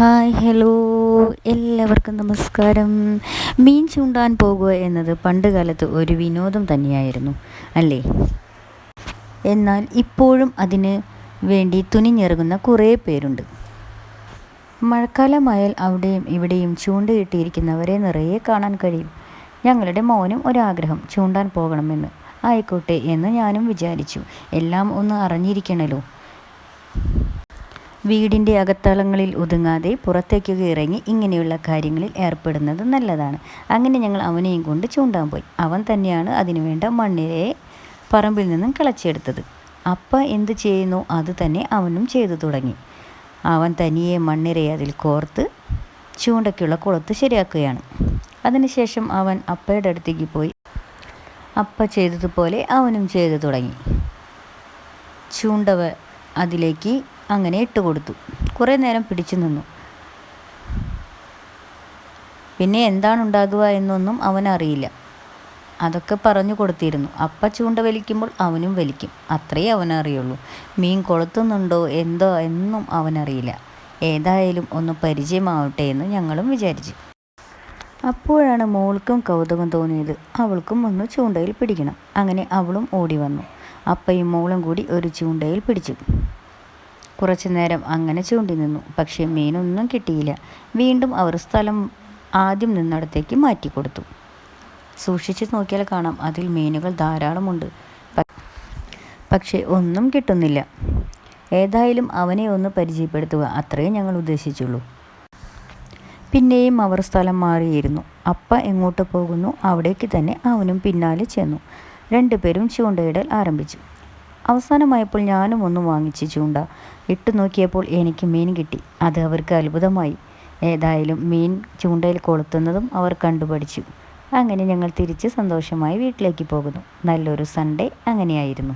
Hi hello എല്ലാവർക്കും നമസ്കാരം. മീൻ ചൂണ്ടാൻ പോകുക എന്നത് പണ്ട് കാലത്ത് ഒരു വിനോദം തന്നെയായിരുന്നു അല്ലേ? എന്നാൽ ഇപ്പോഴും അതിന് വേണ്ടി തുനിഞ്ഞിറങ്ങുന്ന കുറേ പേരുണ്ട്. മഴക്കാലമായാൽ അവിടെയും ഇവിടെയും ചൂണ്ടയിട്ടിരിക്കുന്നവരെ നിറയെ കാണാൻ കഴിയും. ഞങ്ങളുടെ മോനും ഒരാഗ്രഹം, ചൂണ്ടാൻ പോകണമെന്ന്. ആയിക്കോട്ടെ എന്ന് ഞാനും വിചാരിച്ചു. എല്ലാം ഒന്ന് അറിഞ്ഞിരിക്കണല്ലോ. വീടിൻ്റെ അകത്തളങ്ങളിൽ ഒതുങ്ങാതെ പുറത്തേക്കൊക്കെ ഇറങ്ങി ഇങ്ങനെയുള്ള കാര്യങ്ങളിൽ ഏർപ്പെടുന്നത് നല്ലതാണ്. അങ്ങനെ ഞങ്ങൾ അവനെയും കൊണ്ട് ചൂണ്ടാൻ പോയി. അവൻ തന്നെയാണ് അതിനുവേണ്ട മണ്ണിരയെ പറമ്പിൽ നിന്നും കിളച്ചെടുത്തത്. അപ്പ എന്ത് ചെയ്യുന്നു അത് തന്നെ അവനും ചെയ്തു തുടങ്ങി. അവൻ തനിയെ മണ്ണിരയെ അതിൽ കോർത്ത് ചൂണ്ടയ്ക്കുള്ള കുളത്ത് ശരിയാക്കുകയാണ്. അതിനുശേഷം അവൻ അപ്പയുടെ അടുത്തേക്ക് പോയി അപ്പ ചെയ്തതുപോലെ അവനും ചെയ്തു തുടങ്ങി. ചൂണ്ടവ അതിലേക്ക് അങ്ങനെ ഇട്ടുകൊടുത്തു. കുറേ നേരം പിടിച്ചു നിന്നു. പിന്നെ എന്താണ് ഉണ്ടാകുക എന്നൊന്നും അവനറിയില്ല. അതൊക്കെ പറഞ്ഞു കൊടുത്തിരുന്നു. അപ്പ ചൂണ്ട വലിക്കുമ്പോൾ അവനും വലിക്കും, അത്രയേ അവനറിയുള്ളൂ. മീൻ കൊളുത്തുന്നുണ്ടോ എന്തോ എന്നും അവനറിയില്ല. ഏതായാലും ഒന്ന് പരിചയമാവട്ടെ എന്ന് ഞങ്ങളും വിചാരിച്ചു. അപ്പോഴാണ് മോൾക്കും കൗതുകം തോന്നിയത്. അവൾക്കും ഒന്ന് ചൂണ്ടയിൽ പിടിക്കണം. അങ്ങനെ അവളും ഓടി വന്നു. അപ്പയും മോളും കൂടി ഒരു ചൂണ്ടയിൽ പിടിച്ചു. കുറച്ചു നേരം അങ്ങനെ ചൂണ്ടി നിന്നു. പക്ഷേ മീനൊന്നും കിട്ടിയില്ല. വീണ്ടും അവർ സ്ഥലം ആദ്യം നിന്നിടത്തേക്ക് മാറ്റിക്കൊടുത്തു. സൂക്ഷിച്ച് നോക്കിയാൽ കാണാം, അതിൽ മീനുകൾ ധാരാളമുണ്ട്. പക്ഷേ ഒന്നും കിട്ടുന്നില്ല. ഏതായാലും അവനെ ഒന്ന് പരിചയപ്പെടുത്തുക, അത്രയും ഞങ്ങൾ ഉദ്ദേശിച്ചുള്ളൂ. പിന്നെയും അവർ സ്ഥലം മാറിയിരുന്നു. അപ്പ എങ്ങോട്ട് പോകുന്നു അവിടേക്ക് തന്നെ അവനും പിന്നാലെ ചെന്നു. രണ്ടുപേരും ചൂണ്ടയിടൽ ആരംഭിച്ചു. അവസാനമായപ്പോൾ ഞാനും ഒന്ന് വാങ്ങിച്ച് ചൂണ്ട ഇട്ടു നോക്കിയപ്പോൾ എനിക്ക് മീൻ കിട്ടി. അത് അവർക്ക് അത്ഭുതമായി. ഏതായാലും മീൻ ചൂണ്ടയിൽ കൊളുത്തുന്നതും അവർ കണ്ടുപഠിച്ചു. അങ്ങനെ ഞങ്ങൾ തിരിച്ച് സന്തോഷമായി വീട്ടിലേക്ക് പോകുന്നു. നല്ലൊരു സൺഡേ അങ്ങനെയായിരുന്നു.